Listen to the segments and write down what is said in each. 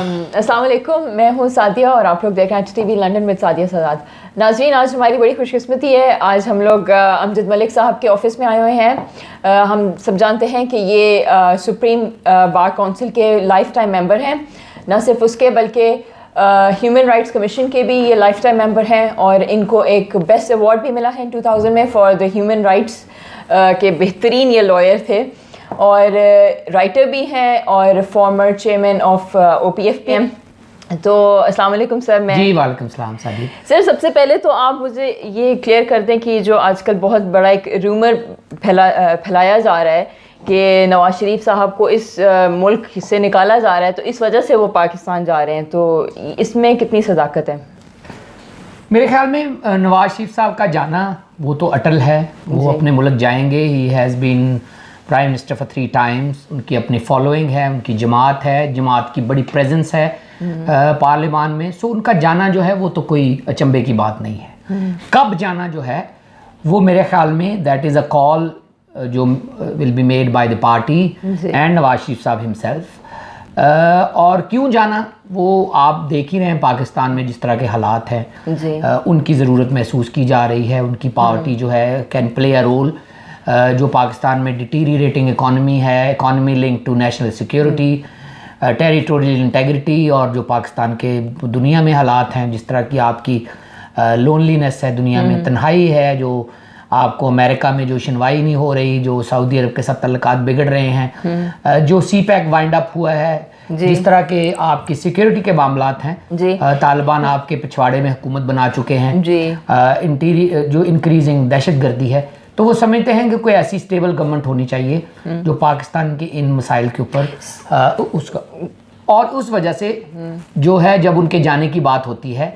अस्सलाम वालेकुम, मैं हूँ सादिया और आप लोग देख रहे हैं HTV लंदन में सादिया सदात। नाज़रीन, आज हमारी बड़ी खुशकिस्मती है, आज हम लोग अमजद मलिक साहब के ऑफ़िस में आए हुए हैं। हम सब जानते हैं कि ये सुप्रीम बार काउंसिल के लाइफ टाइम मेंबर हैं, न सिर्फ उसके बल्कि ह्यूमन राइट्स कमीशन के भी ये लाइफ टाइम मेंबर हैं और इनको एक बेस्ट अवार्ड भी मिला है 2000 में फॉर द ह्यूमन राइट्स के बेहतरीन ये लॉयर थे और राइटर भी हैं और फॉर्मर चेयरमैन ऑफ OPF भी हैं। तो अस्सलाम वालेकुम सर। मैं जी वालेकुम सलाम सादी। सर, सबसे पहले तो आप मुझे ये क्लियर कर दें कि जो आजकल बहुत बड़ा एक रूमर फैलाया जा रहा है कि नवाज शरीफ साहब को इस मुल्क से निकाला जा रहा है, तो इस वजह से वो पाकिस्तान जा रहे हैं, तो इसमें कितनी सदाकत है? मेरे ख्याल में नवाज शरीफ साहब का जाना वो तो अटल है, वो अपने मुल्क जाएंगे। He has been prime minister for 3 times, उनकी अपनी फॉलोइंग है, उनकी जमात है, जमात की बड़ी प्रेजेंस है पार्लियामान में। सो उनका जाना जो है वो तो कोई अचंभे की बात नहीं है। कब जाना जो है वो मेरे ख्याल में दैट इज़ अ कॉल जो will be made by the party and Nawaz Sharif साहब हिमसेल्फ। और क्यों जाना वो आप देख ही रहे हैं, पाकिस्तान में जिस तरह के हालात हैं, उनकी ज़रूरत महसूस की जा रही है। उनकी पार्टी जो है कैन प्ले अ रोल, जो पाकिस्तान में डिटीरिएटिंग इकॉनमी है, economy link to national security, territorial integrity, और जो पाकिस्तान के दुनिया में हालात हैं, जिस तरह की आपकी लोनलीनेस है दुनिया में, तन्हाई है, जो आपको अमेरिका में जो सुनवाई नहीं हो रही, जो सऊदी अरब के साथ तल्लुकात बिगड़ रहे हैं, जो CPEC वाइंड अप हुआ है, जिस तरह के आपकी सिक्योरिटी के मामलात हैं, तालिबान आपके पिछवाड़े में हुकूमत बना चुके हैं, जो इंक्रीजिंग दहशतगर्दी है, तो वो समझते हैं कि कोई ऐसी स्टेबल गवर्नमेंट होनी चाहिए जो पाकिस्तान के इन मसाइल के ऊपर उसका, और उस वजह से जो है जब उनके जाने की बात होती है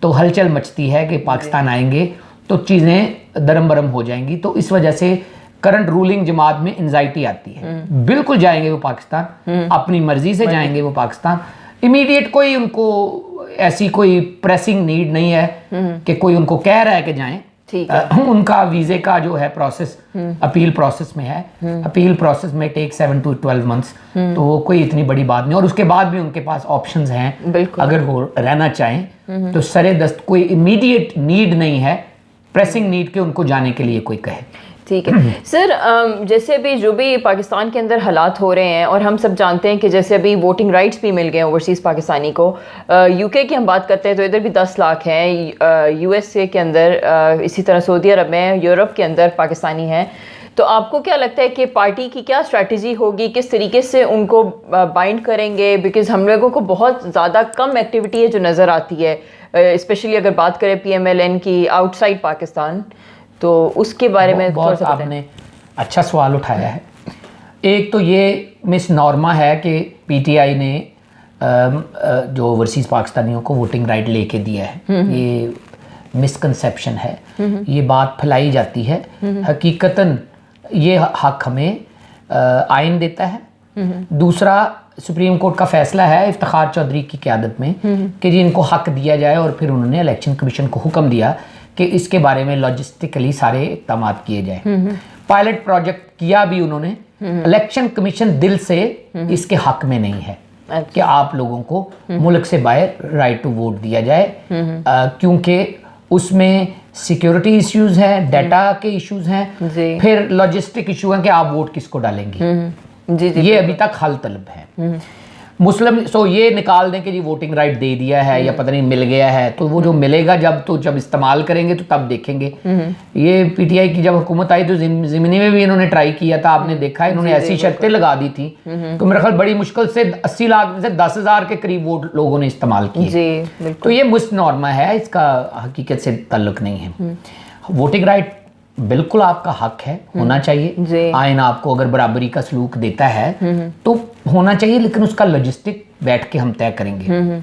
तो हलचल मचती है कि पाकिस्तान आएंगे तो चीज़ें दरम बरम हो जाएंगी। तो इस वजह से करंट रूलिंग जमात में एंजाइटी आती है। बिल्कुल जाएंगे वो पाकिस्तान, अपनी मर्जी से जाएंगे वो पाकिस्तान। इमीडिएट कोई उनको ऐसी कोई प्रेसिंग नीड नहीं है कि कोई उनको कह रहा है कि जाएं। उनका वीज़े का जो है प्रोसेस अपील प्रोसेस में है, अपील प्रोसेस में टेक 7 to 12 months, तो वो कोई इतनी बड़ी बात नहीं। और उसके बाद भी उनके पास ऑप्शंस हैं, अगर वो रहना चाहें तो सरे दस्त कोई इमीडिएट नीड नहीं है, प्रेसिंग नीड के उनको जाने के लिए कोई कहे। ठीक है सर, जैसे अभी जो भी पाकिस्तान के अंदर हालात हो रहे हैं और हम सब जानते हैं कि जैसे अभी वोटिंग राइट्स भी मिल गए ओवरसीज़ पाकिस्तानी को, UK की हम बात करते हैं तो इधर भी 10 लाख हैं, USA के अंदर, इसी तरह सऊदी अरब में, यूरोप के अंदर पाकिस्तानी हैं। तो आपको क्या लगता है कि पार्टी की क्या स्ट्रैटेजी होगी, किस तरीके से उनको बाइंड करेंगे? बिकॉज़ हम लोगों को बहुत ज़्यादा कम एक्टिविटी है जो नज़र आती है, स्पेशली अगर बात करें PMLN की आउटसाइड पाकिस्तान, तो उसके बारे में बहुत आपने अच्छा सवाल उठाया है। एक तो ये मिस नॉर्मा है कि PTI ने जो ओवरसीज़ पाकिस्तानियों को वोटिंग राइट लेके दिया है, ये मिसकंसेप्शन है, ये बात फैलाई जाती है। हकीकतन ये हक हमें आइन देता है। दूसरा, सुप्रीम कोर्ट का फैसला है इफ्तिखार चौधरी की क़यादत में कि जी इनको हक दिया जाए, और फिर उन्होंने इलेक्शन कमीशन को हुक्म दिया कि इसके बारे में लॉजिस्टिकली सारे इक़दाम किए जाएं। पायलट प्रोजेक्ट किया भी उन्होंने। इलेक्शन कमीशन दिल से इसके हक में नहीं है कि आप लोगों को मुल्क से बाहर राइट टू वोट दिया जाए, क्योंकि उसमें सिक्योरिटी इश्यूज हैं, डाटा के इश्यूज हैं, फिर लॉजिस्टिक इशू हैं कि आप वोट किसको डालेंगे। ये अभी तक हल तलब है। मुस्लिम ये निकाल दें कि जी वोटिंग राइट दे दिया है या पता नहीं मिल गया है, तो वो जो मिलेगा जब इस्तेमाल करेंगे तो तब देखेंगे। ये PTI की जब हुकूमत आई तो ज़मीनी में भी इन्होंने ट्राई किया था, आपने देखा इन्होंने ऐसी शर्तें लगा दी थी तो मेरे ख्याल बड़ी मुश्किल से 80 लाख में से 10,000 के करीब वोट लोगों ने इस्तेमाल किए। तो ये मिस नॉर्मा है, इसका हकीकत से ताल्लुक नहीं है। वोटिंग राइट बिल्कुल आपका हक है, होना चाहिए। आइन आपको अगर बराबरी का सलूक देता है तो होना चाहिए, लेकिन उसका लॉजिस्टिक बैठ के हम तय करेंगे।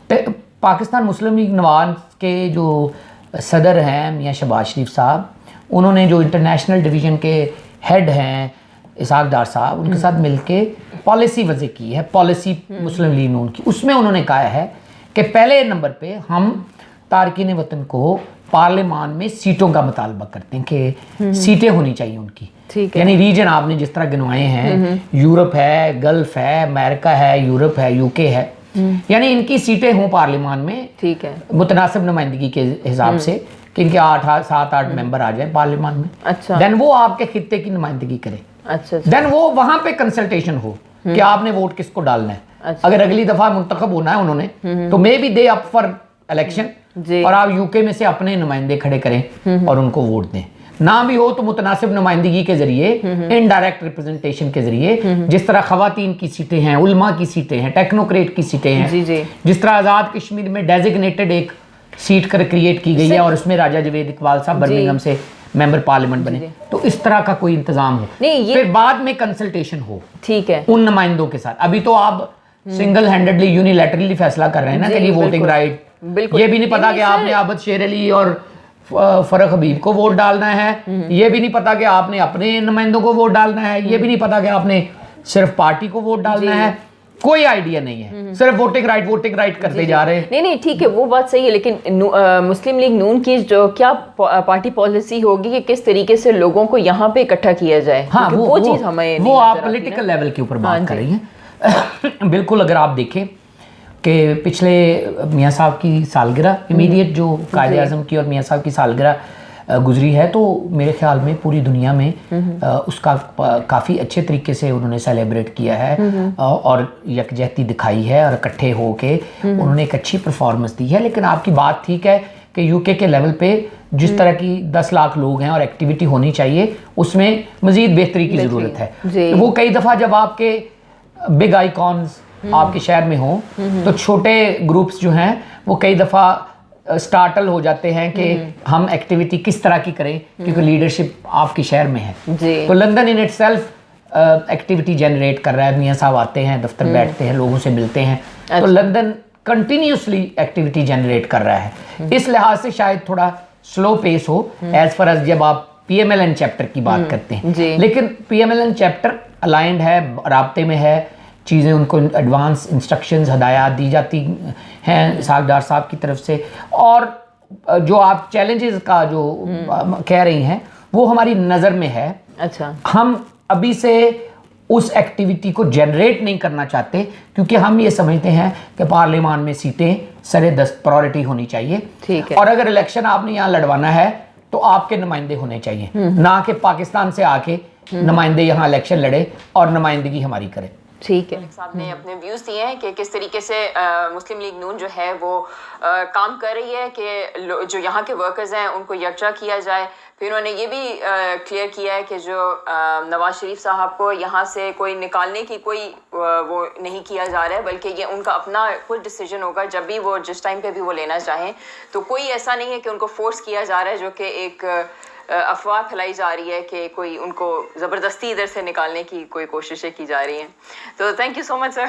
तो पाकिस्तान मुस्लिम लीग नवाज के जो सदर हैं मियां शहबाज शरीफ साहब, उन्होंने जो इंटरनेशनल डिवीज़न के हेड हैं इसहाक डार साहब, उनके साथ मिलके पॉलिसी वज़े की है, पॉलिसी मुस्लिम लीग नून की। उसमें उन्होंने कहा है कि पहले नंबर पे हम तारकीन वतन को पार्लियामान में सीटों का मुतालबा करते हैं कि सीटें होनी चाहिए उनकी। यानी रीजन आपने जिस तरह गिनवाए हैं, यूरोप है, गल्फ है, अमेरिका है, यूरोप है, UK है, यानी इनकी सीटें हों पार्लियामान में, ठीक है, मुतनासिब नुमाइंदगी के हिसाब से कि इनके 7-8 मेंबर आ जाए पार्लियामान में, अच्छा, देन वो आपके खित्ते की नुमाइंदगी करे, अच्छा, देन वो वहां पे कंसल्टेशन हो कि आपने वोट किसको डालना है। अच्छा। अगर अगली दफा मुंतखब होना है उन्होंने तो may be they up for election, और आप यूके में से अपने नुमाइंदे खड़े करें और उनको वोट दें। ना भी हो तो मुतनासिब नुमाइंदगी के जरिए, इनडायरेक्ट रिप्रेजेंटेशन के जरिए, जिस तरह खवातीन की सीटें हैं, उलमा की सीटें हैं, टेक्नोक्रेट की सीटें हैं, जी जी, जिस तरह आज़ाद कश्मीर में डेजिग्नेटेड एक सीट कर क्रिएट की गई है और उसमें राजा जवेद इकबाल साहब बर्मिंघम से मेंबर पार्लियामेंट बने, तो इस तरह का कोई इंतजाम हो, फिर बाद में कंसल्टेशन हो, ठीक है, उन नुमाइंदों के साथ। अभी तो आप सिंगल हैंडेडली यूनिलैटरली फैसला कर रहे हैं ना कि वोटिंग राइट, ये भी नहीं पता कि आपने आबद शेर अली और फरक हबीब को वोट डालना है, ये भी नहीं पता कि आपने अपने नुमाइंदों को वोट डालना है, ये भी नहीं पता कि आपने सिर्फ पार्टी को वोट डालना है, कोई आइडिया नहीं है, सिर्फ वोटिंग राइट करते जा रहे हैं। नहीं ठीक है, वो बात सही है, लेकिन मुस्लिम लीग नून की जो क्या पार्टी पॉलिसी होगी कि किस तरीके से लोगों को यहाँ पे इकट्ठा किया जाए, हाँ, वो चीज हमें वो आप पॉलिटिकल लेवल के ऊपर बात कर रही हैं। बिल्कुल, अगर आप देखें कि पिछले मियाँ साहब की सालगिरह, इमीडिएट जो कायदे आज़म की और मियाँ साहब की सालगिरह गुजरी है, तो मेरे ख्याल में पूरी दुनिया में उसका काफ़ी अच्छे तरीके से उन्होंने सेलिब्रेट किया है और यकजहती दिखाई है और इकट्ठे होके उन्होंने एक अच्छी परफॉर्मेंस दी है। लेकिन आपकी बात ठीक है कि यूके के लेवल पे जिस तरह की 10 लाख लोग हैं और एक्टिविटी होनी चाहिए, उसमें मज़ीद बेहतरी की ज़रूरत है। वो कई दफ़ा जब आपके बिग आइकॉन्स आपके शहर में हो तो छोटे ग्रुप्स जो हैं वो कई दफ़ा स्टार्टल हो जाते हैं कि हम एक्टिविटी किस तरह की करें, क्योंकि लीडरशिप आपके शहर में है। तो London in itself activity generate कर रहा है। मियाँ साहब आते हैं, दफ्तर बैठते हैं, लोगों से मिलते हैं, तो लंदन कंटिन्यूसली एक्टिविटी जनरेट कर रहा है। इस लिहाज से शायद थोड़ा स्लो पेस हो एज फार एज जब आप PMLN चैप्टर की बात करते हैं, लेकिन PMLN चैप्टर अलाइंड है, राब्ते में है, चीज़ें उनको एडवांस इंस्ट्रक्शंस हदायत दी जाती हैं सागदार साहब की तरफ से, और जो आप चैलेंजेस का जो कह रही हैं वो हमारी नज़र में है। अच्छा, हम अभी से उस एक्टिविटी को जनरेट नहीं करना चाहते, क्योंकि हम ये समझते हैं कि पार्लियामान में सीटें सरे-दस्त प्रायोरिटी होनी चाहिए, ठीक है, और अगर इलेक्शन आपने यहाँ लड़वाना है तो आपके नुमाइंदे होने चाहिए, ना कि पाकिस्तान से आके नुमाइंदे यहाँ इलेक्शन लड़े और नुमाइंदगी हमारी करें। ठीक है, साहब ने अपने व्यूज़ दिए हैं कि किस तरीके से मुस्लिम लीग नून जो है वो काम कर रही है कि जो यहाँ के वर्कर्स हैं उनको यकजा किया जाए। फिर उन्होंने ये भी क्लियर किया है कि जो नवाज शरीफ साहब को यहाँ से कोई निकालने की कोई वो नहीं किया जा रहा है, बल्कि ये उनका अपना खुद डिसीजन होगा, जब भी वो जिस टाइम पे भी वो लेना चाहें। तो कोई ऐसा नहीं है कि उनको फोर्स किया जा रहा है, जो कि एक अफवाह फैलाई जा रही है कि कोई उनको ज़बरदस्ती इधर से निकालने की कोई कोशिशें की जा रही हैं। तो thank you so much sir.